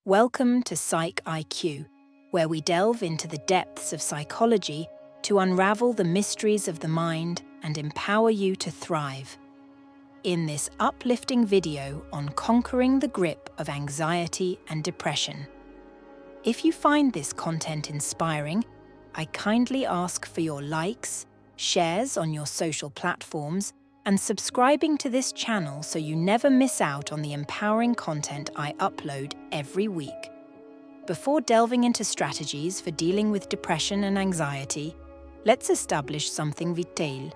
Welcome to Psych IQ, where we delve into the depths of psychology to unravel the mysteries of the mind and empower you to thrive. In this uplifting video on conquering the grip of anxiety and depression. If you find this content inspiring, I kindly ask for your likes, shares on your social platforms, and subscribing to this channel so you never miss out on the empowering content I upload every week. Before delving into strategies for dealing with depression and anxiety, let's establish something vital.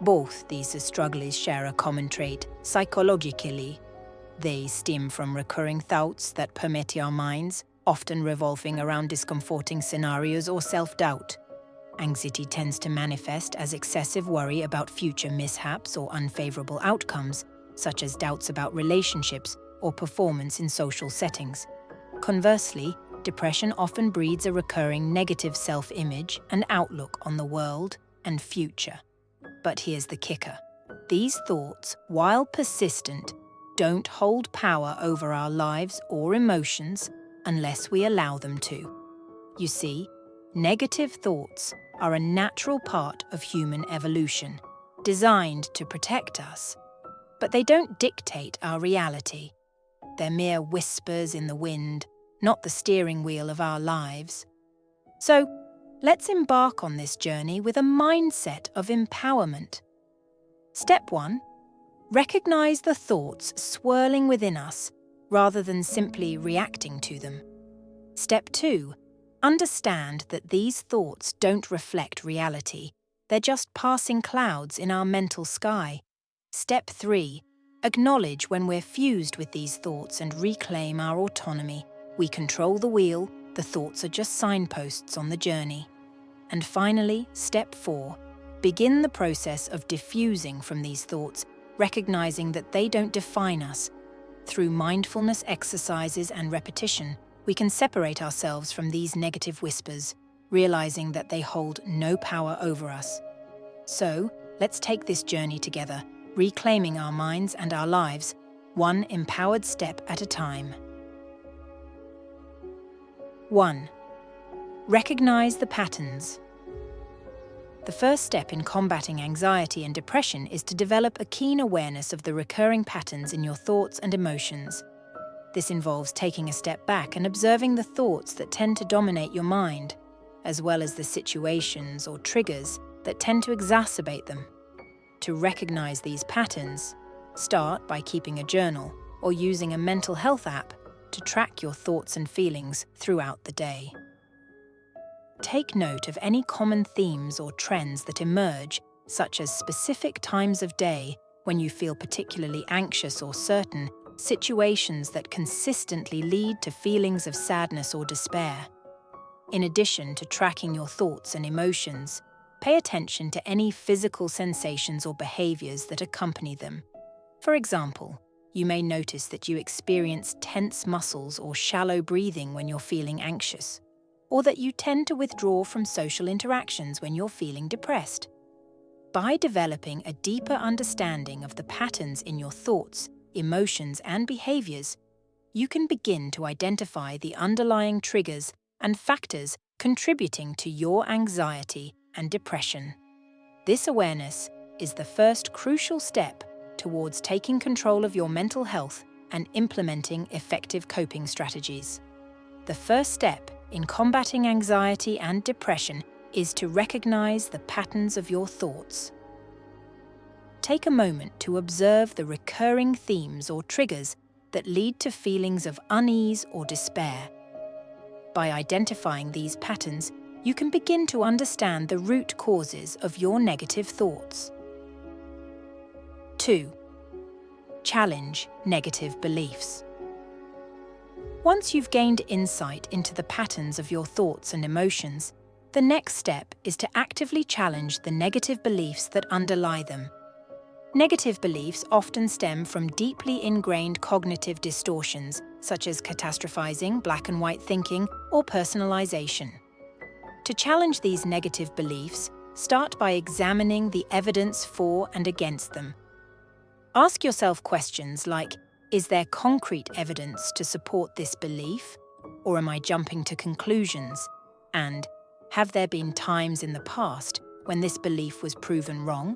Both these struggles share a common trait, psychologically. They stem from recurring thoughts that permeate our minds, often revolving around discomforting scenarios or self-doubt. Anxiety tends to manifest as excessive worry about future mishaps or unfavorable outcomes, such as doubts about relationships or performance in social settings. Conversely, depression often breeds a recurring negative self-image and outlook on the world and future. But here's the kicker. These thoughts, while persistent, don't hold power over our lives or emotions unless we allow them to. You see, negative thoughts are a natural part of human evolution, designed to protect us. But they don't dictate our reality. They're mere whispers in the wind, not the steering wheel of our lives. So, let's embark on this journey with a mindset of empowerment. Step 1. Recognize the thoughts swirling within us, rather than simply reacting to them. Step 2. Understand that these thoughts don't reflect reality. They're just passing clouds in our mental sky. Step 3. Acknowledge when we're fused with these thoughts and reclaim our autonomy. We control the wheel, the thoughts are just signposts on the journey. And finally, step 4. Begin the process of diffusing from these thoughts, recognizing that they don't define us. Through mindfulness exercises and repetition, we can separate ourselves from these negative whispers, realizing that they hold no power over us. So, let's take this journey together, reclaiming our minds and our lives, one empowered step at a time. 1. Recognize the patterns. The first step in combating anxiety and depression is to develop a keen awareness of the recurring patterns in your thoughts and emotions. This involves taking a step back and observing the thoughts that tend to dominate your mind, as well as the situations or triggers that tend to exacerbate them. To recognize these patterns, start by keeping a journal or using a mental health app to track your thoughts and feelings throughout the day. Take note of any common themes or trends that emerge, such as specific times of day when you feel particularly anxious or certain, situations that consistently lead to feelings of sadness or despair. In addition to tracking your thoughts and emotions, pay attention to any physical sensations or behaviors that accompany them. For example, you may notice that you experience tense muscles or shallow breathing when you're feeling anxious, or that you tend to withdraw from social interactions when you're feeling depressed. By developing a deeper understanding of the patterns in your thoughts, emotions, and behaviors, you can begin to identify the underlying triggers and factors contributing to your anxiety and depression. This awareness is the first crucial step towards taking control of your mental health and implementing effective coping strategies. The first step in combating anxiety and depression is to recognize the patterns of your thoughts. Take a moment to observe the recurring themes or triggers that lead to feelings of unease or despair. By identifying these patterns, you can begin to understand the root causes of your negative thoughts. 2. Challenge negative beliefs. Once you've gained insight into the patterns of your thoughts and emotions, the next step is to actively challenge the negative beliefs that underlie them. Negative beliefs often stem from deeply ingrained cognitive distortions, such as catastrophizing, black and white thinking, or personalization. To challenge these negative beliefs, start by examining the evidence for and against them. Ask yourself questions like, is there concrete evidence to support this belief? or am I jumping to conclusions? And have there been times in the past when this belief was proven wrong?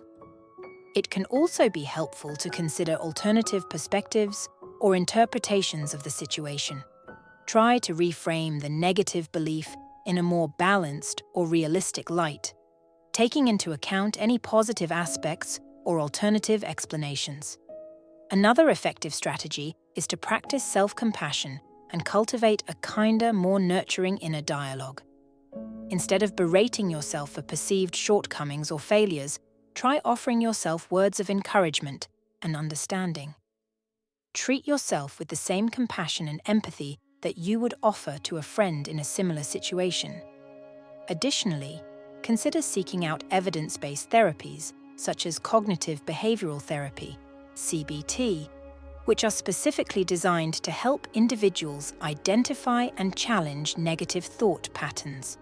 It can also be helpful to consider alternative perspectives or interpretations of the situation. Try to reframe the negative belief in a more balanced or realistic light, taking into account any positive aspects or alternative explanations. Another effective strategy is to practice self-compassion and cultivate a kinder, more nurturing inner dialogue. Instead of berating yourself for perceived shortcomings or failures, try offering yourself words of encouragement and understanding. Treat yourself with the same compassion and empathy that you would offer to a friend in a similar situation. Additionally, consider seeking out evidence-based therapies, such as cognitive behavioral therapy, CBT, which are specifically designed to help individuals identify and challenge negative thought patterns.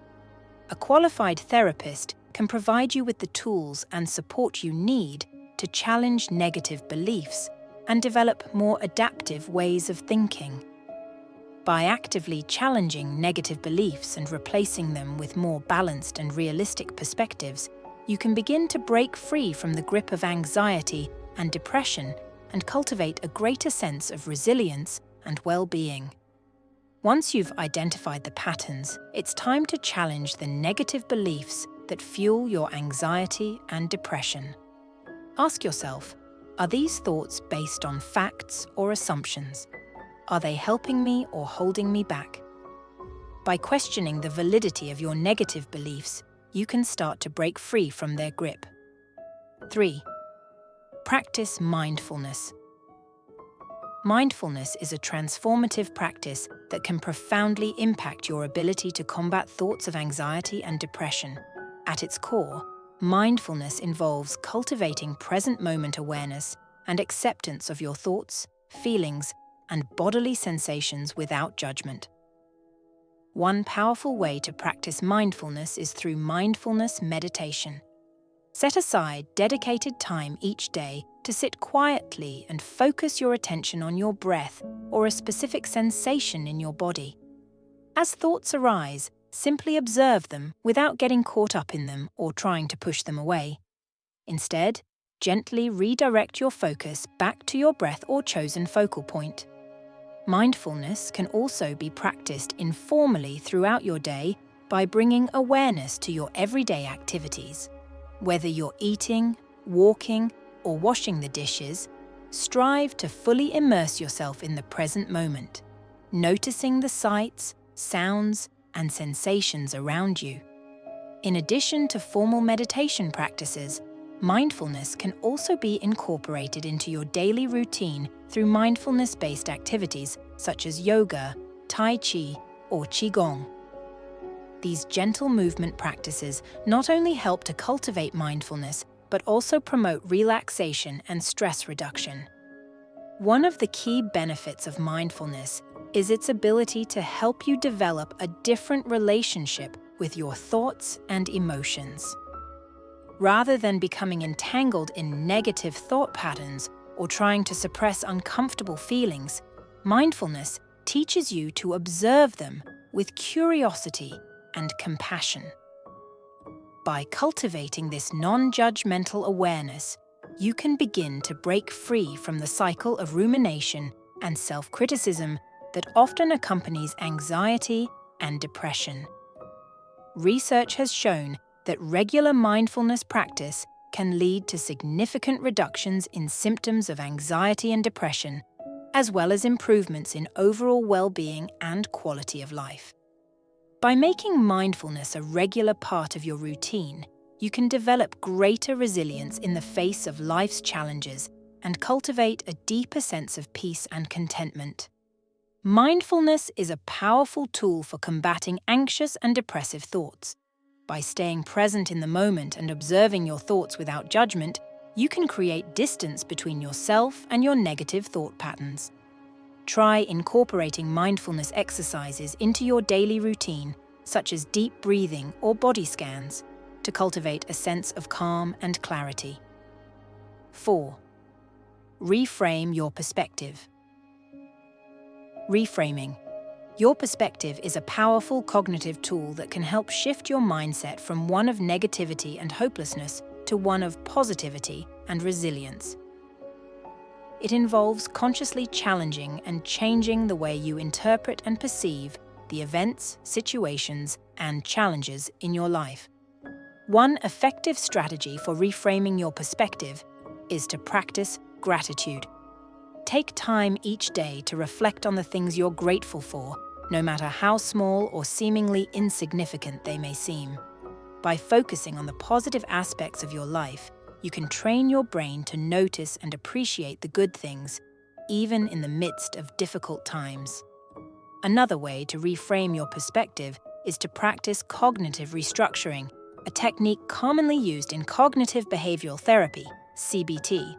A qualified therapist can provide you with the tools and support you need to challenge negative beliefs and develop more adaptive ways of thinking. By actively challenging negative beliefs and replacing them with more balanced and realistic perspectives, you can begin to break free from the grip of anxiety and depression and cultivate a greater sense of resilience and well-being. Once you've identified the patterns, it's time to challenge the negative beliefs that fuel your anxiety and depression. Ask yourself, are these thoughts based on facts or assumptions? Are they helping me or holding me back? By questioning the validity of your negative beliefs, you can start to break free from their grip. 3. Practice mindfulness. Mindfulness is a transformative practice that can profoundly impact your ability to combat thoughts of anxiety and depression. At its core, mindfulness involves cultivating present moment awareness and acceptance of your thoughts, feelings, and bodily sensations without judgment. One powerful way to practice mindfulness is through mindfulness meditation. Set aside dedicated time each day to sit quietly and focus your attention on your breath or a specific sensation in your body. As thoughts arise, simply observe them without getting caught up in them or trying to push them away. Instead, gently redirect your focus back to your breath or chosen focal point. Mindfulness can also be practiced informally throughout your day by bringing awareness to your everyday activities. Whether you're eating, walking, or washing the dishes, strive to fully immerse yourself in the present moment, noticing the sights, sounds, and sensations around you. In addition to formal meditation practices, mindfulness can also be incorporated into your daily routine through mindfulness-based activities such as yoga, tai chi, or qigong. These gentle movement practices not only help to cultivate mindfulness, but also promote relaxation and stress reduction. One of the key benefits of mindfulness is its ability to help you develop a different relationship with your thoughts and emotions. Rather than becoming entangled in negative thought patterns or trying to suppress uncomfortable feelings, mindfulness teaches you to observe them with curiosity and compassion. By cultivating this non-judgmental awareness, you can begin to break free from the cycle of rumination and self-criticism that often accompanies anxiety and depression. Research has shown that regular mindfulness practice can lead to significant reductions in symptoms of anxiety and depression, as well as improvements in overall well-being and quality of life. By making mindfulness a regular part of your routine, you can develop greater resilience in the face of life's challenges and cultivate a deeper sense of peace and contentment. Mindfulness is a powerful tool for combating anxious and depressive thoughts. By staying present in the moment and observing your thoughts without judgment, you can create distance between yourself and your negative thought patterns. Try incorporating mindfulness exercises into your daily routine, such as deep breathing or body scans, to cultivate a sense of calm and clarity. 4. Reframe your perspective. Reframing. Your perspective is a powerful cognitive tool that can help shift your mindset from one of negativity and hopelessness to one of positivity and resilience. It involves consciously challenging and changing the way you interpret and perceive the events, situations, and challenges in your life. One effective strategy for reframing your perspective is to practice gratitude. Take time each day to reflect on the things you're grateful for, no matter how small or seemingly insignificant they may seem. By focusing on the positive aspects of your life, you can train your brain to notice and appreciate the good things, even in the midst of difficult times. Another way to reframe your perspective is to practice cognitive restructuring, a technique commonly used in cognitive behavioral therapy, CBT.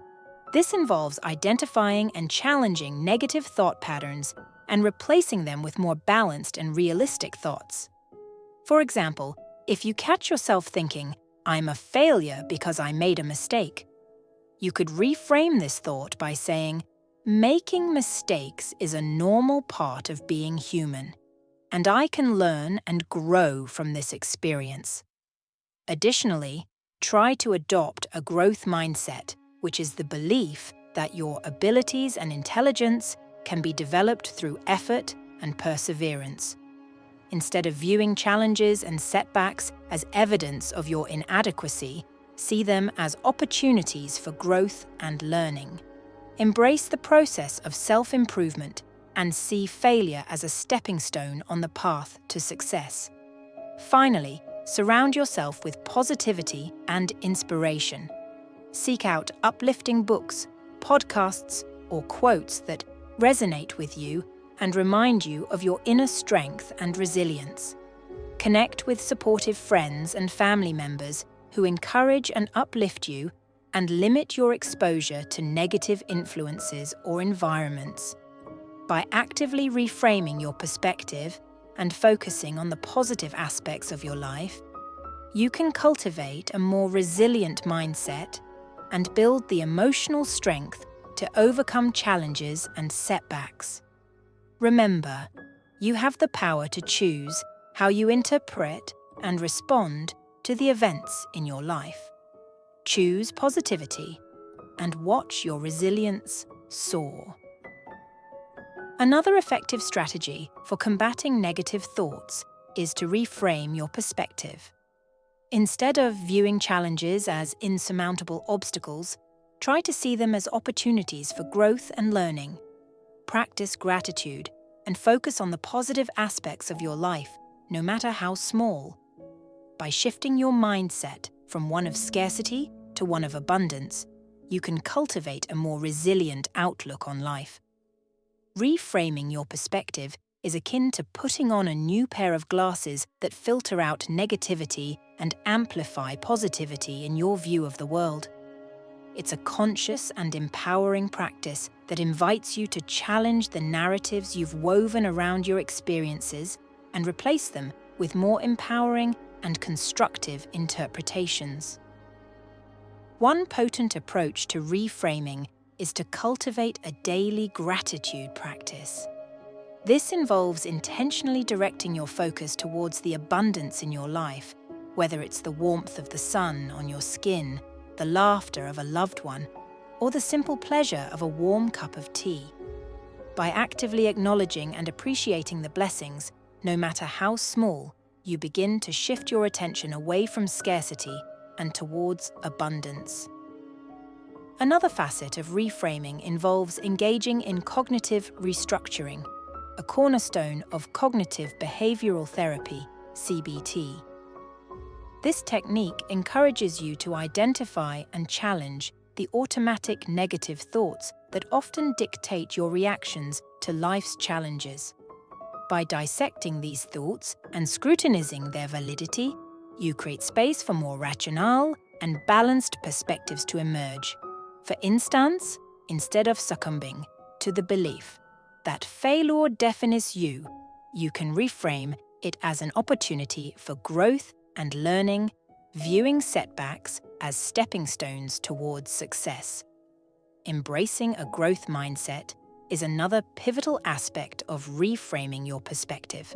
This involves identifying and challenging negative thought patterns and replacing them with more balanced and realistic thoughts. For example, if you catch yourself thinking, "I'm a failure because I made a mistake," you could reframe this thought by saying, "Making mistakes is a normal part of being human, and I can learn and grow from this experience." Additionally, try to adopt a growth mindset, which is the belief that your abilities and intelligence can be developed through effort and perseverance. Instead of viewing challenges and setbacks as evidence of your inadequacy, see them as opportunities for growth and learning. Embrace the process of self-improvement and see failure as a stepping stone on the path to success. Finally, surround yourself with positivity and inspiration. Seek out uplifting books, podcasts, or quotes that resonate with you and remind you of your inner strength and resilience. Connect with supportive friends and family members who encourage and uplift you, and limit your exposure to negative influences or environments. By actively reframing your perspective and focusing on the positive aspects of your life, you can cultivate a more resilient mindset and build the emotional strength to overcome challenges and setbacks. Remember, you have the power to choose how you interpret and respond to the events in your life. Choose positivity and watch your resilience soar. Another effective strategy for combating negative thoughts is to reframe your perspective. Instead of viewing challenges as insurmountable obstacles, try to see them as opportunities for growth and learning. Practice gratitude and focus on the positive aspects of your life, no matter how small. By shifting your mindset from one of scarcity to one of abundance, you can cultivate a more resilient outlook on life. Reframing your perspective is akin to putting on a new pair of glasses that filter out negativity and amplify positivity in your view of the world. It's a conscious and empowering practice that invites you to challenge the narratives you've woven around your experiences and replace them with more empowering and constructive interpretations. One potent approach to reframing is to cultivate a daily gratitude practice. This involves intentionally directing your focus towards the abundance in your life, whether it's the warmth of the sun on your skin, the laughter of a loved one, or the simple pleasure of a warm cup of tea. By actively acknowledging and appreciating the blessings, no matter how small, you begin to shift your attention away from scarcity and towards abundance. Another facet of reframing involves engaging in cognitive restructuring, a cornerstone of cognitive behavioral therapy, CBT. This technique encourages you to identify and challenge the automatic negative thoughts that often dictate your reactions to life's challenges. By dissecting these thoughts and scrutinizing their validity, you create space for more rational and balanced perspectives to emerge. For instance, instead of succumbing to the belief that failure defines you, you can reframe it as an opportunity for growth and learning, viewing setbacks as stepping stones towards success. Embracing a growth mindset is another pivotal aspect of reframing your perspective.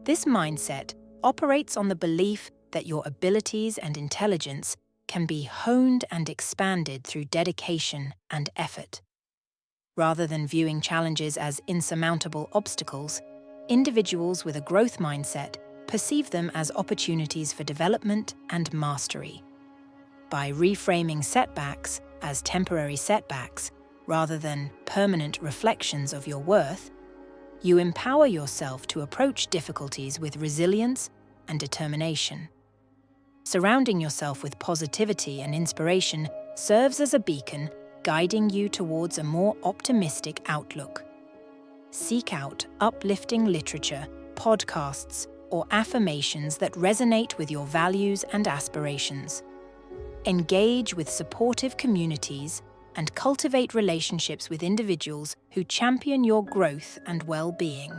This mindset operates on the belief that your abilities and intelligence can be honed and expanded through dedication and effort. Rather than viewing challenges as insurmountable obstacles, individuals with a growth mindset perceive them as opportunities for development and mastery. By reframing setbacks as temporary setbacks rather than permanent reflections of your worth, you empower yourself to approach difficulties with resilience and determination. Surrounding yourself with positivity and inspiration serves as a beacon, guiding you towards a more optimistic outlook. Seek out uplifting literature, podcasts, or affirmations that resonate with your values and aspirations. Engage with supportive communities and cultivate relationships with individuals who champion your growth and well-being.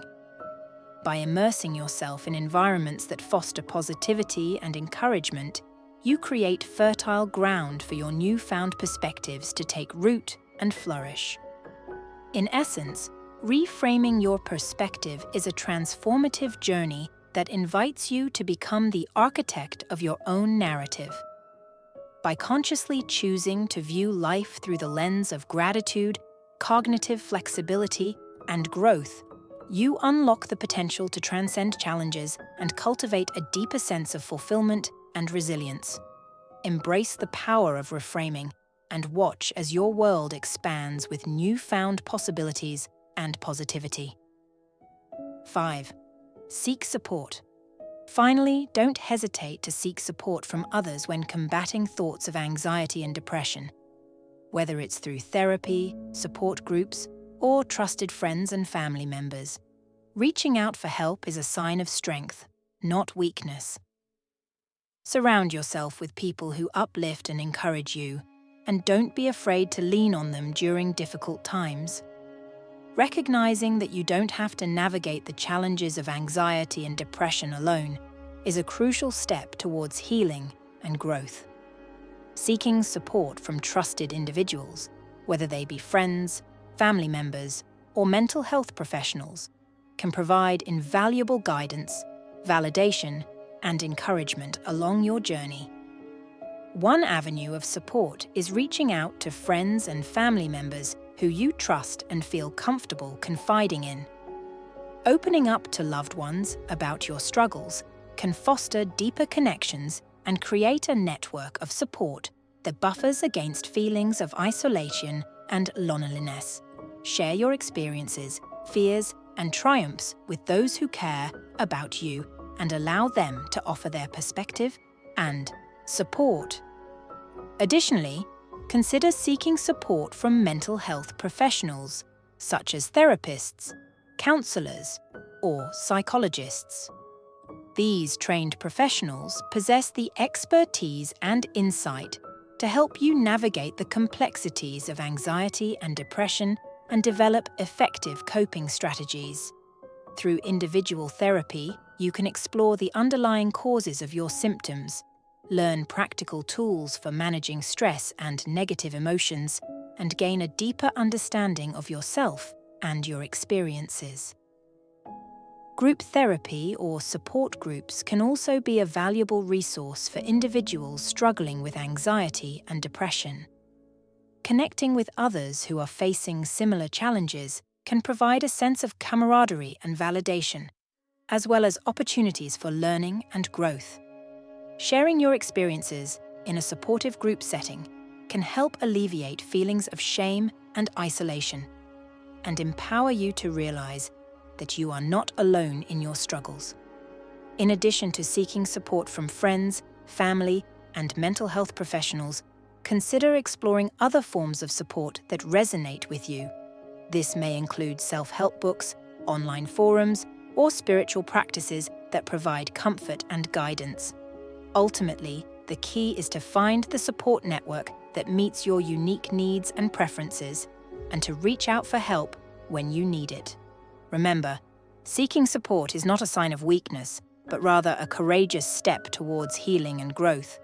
By immersing yourself in environments that foster positivity and encouragement, you create fertile ground for your newfound perspectives to take root and flourish. In essence, reframing your perspective is a transformative journey that invites you to become the architect of your own narrative. By consciously choosing to view life through the lens of gratitude, cognitive flexibility, and growth, you unlock the potential to transcend challenges and cultivate a deeper sense of fulfillment and resilience. Embrace the power of reframing and watch as your world expands with newfound possibilities and positivity. 5. Seek support. Finally, don't hesitate to seek support from others when combating thoughts of anxiety and depression. Whether it's through therapy, support groups, or trusted friends and family members, reaching out for help is a sign of strength, not weakness. Surround yourself with people who uplift and encourage you, and don't be afraid to lean on them during difficult times. Recognizing that you don't have to navigate the challenges of anxiety and depression alone is a crucial step towards healing and growth. Seeking support from trusted individuals, whether they be friends, family members, or mental health professionals, can provide invaluable guidance, validation, and encouragement along your journey. One avenue of support is reaching out to friends and family members who you trust and feel comfortable confiding in. Opening up to loved ones about your struggles can foster deeper connections and create a network of support that buffers against feelings of isolation and loneliness. Share your experiences, fears, and triumphs with those who care about you and allow them to offer their perspective and support. Additionally, consider seeking support from mental health professionals, such as therapists, counselors, or psychologists. These trained professionals possess the expertise and insight to help you navigate the complexities of anxiety and depression and develop effective coping strategies. Through individual therapy, you can explore the underlying causes of your symptoms, learn practical tools for managing stress and negative emotions, and gain a deeper understanding of yourself and your experiences. Group therapy or support groups can also be a valuable resource for individuals struggling with anxiety and depression. Connecting with others who are facing similar challenges can provide a sense of camaraderie and validation, as well as opportunities for learning and growth. Sharing your experiences in a supportive group setting can help alleviate feelings of shame and isolation, and empower you to realize that you are not alone in your struggles. In addition to seeking support from friends, family, and mental health professionals, consider exploring other forms of support that resonate with you. This may include self-help books, online forums, or spiritual practices that provide comfort and guidance. Ultimately, the key is to find the support network that meets your unique needs and preferences, and to reach out for help when you need it. Remember, seeking support is not a sign of weakness, but rather a courageous step towards healing and growth.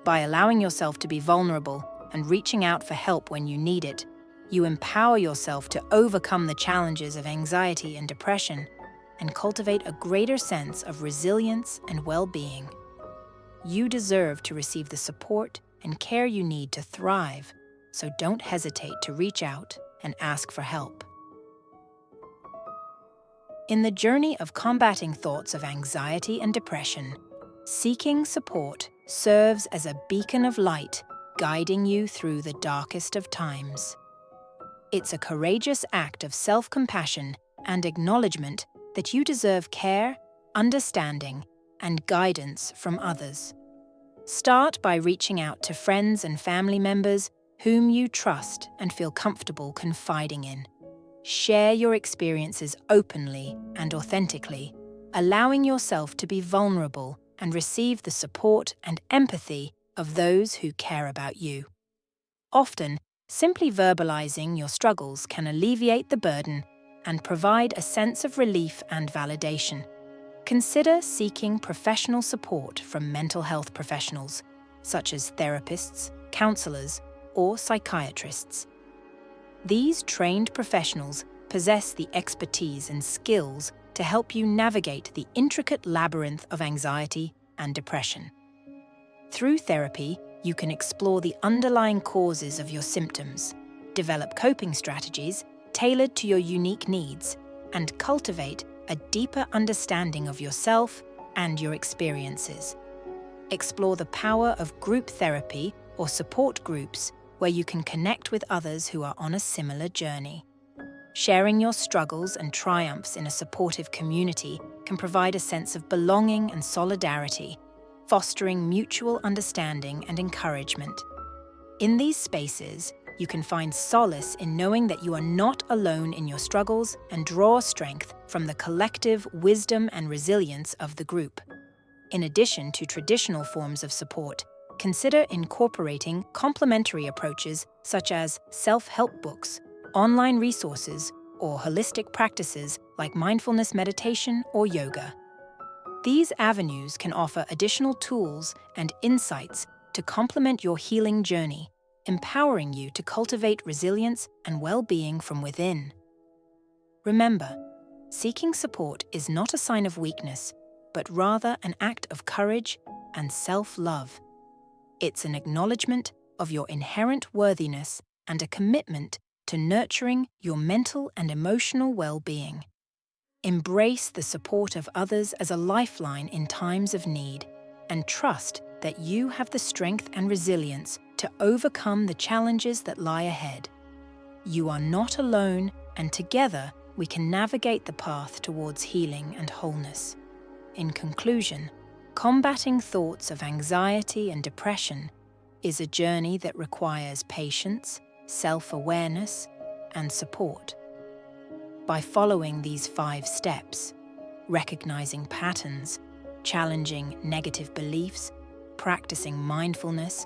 By allowing yourself to be vulnerable and reaching out for help when you need it, You empower yourself to overcome the challenges of anxiety and depression and cultivate a greater sense of resilience and well-being. You deserve to receive the support and care you need to thrive, so don't hesitate to reach out and ask for help. In the journey of combating thoughts of anxiety and depression, seeking support serves as a beacon of light, guiding you through the darkest of times. It's a courageous act of self-compassion and acknowledgement that you deserve care, understanding, and guidance from others. Start by reaching out to friends and family members whom you trust and feel comfortable confiding in. Share your experiences openly and authentically, allowing yourself to be vulnerable and receive the support and empathy of those who care about you. Often, simply verbalizing your struggles can alleviate the burden and provide a sense of relief and validation. Consider seeking professional support from mental health professionals, such as therapists, counselors, or psychiatrists. These trained professionals possess the expertise and skills to help you navigate the intricate labyrinth of anxiety and depression. Through therapy, you can explore the underlying causes of your symptoms, develop coping strategies tailored to your unique needs, and cultivate a deeper understanding of yourself and your experiences. Explore the power of group therapy or support groups where you can connect with others who are on a similar journey. Sharing your struggles and triumphs in a supportive community can provide a sense of belonging and solidarity, fostering mutual understanding and encouragement. In these spaces, you can find solace in knowing that you are not alone in your struggles and draw strength from the collective wisdom and resilience of the group. In addition to traditional forms of support, consider incorporating complementary approaches such as self-help books, online resources, or holistic practices like mindfulness meditation or yoga. These avenues can offer additional tools and insights to complement your healing journey, empowering you to cultivate resilience and well-being from within. Remember, seeking support is not a sign of weakness, but rather an act of courage and self-love. It's an acknowledgement of your inherent worthiness and a commitment to nurturing your mental and emotional well-being. Embrace the support of others as a lifeline in times of need, and trust that you have the strength and resilience to overcome the challenges that lie ahead. You are not alone, and together we can navigate the path towards healing and wholeness. In conclusion, combating thoughts of anxiety and depression is a journey that requires patience, self-awareness, and support. By following these 5 steps, recognizing patterns, challenging negative beliefs, practicing mindfulness,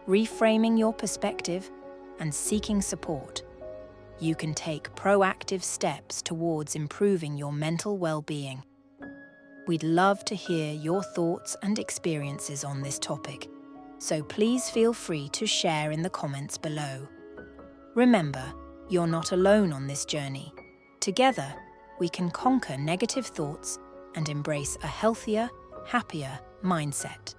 reframing your perspective, and seeking support, you can take proactive steps towards improving your mental well-being. We'd love to hear your thoughts and experiences on this topic, so please feel free to share in the comments below. Remember, you're not alone on this journey. Together, we can conquer negative thoughts and embrace a healthier, happier mindset.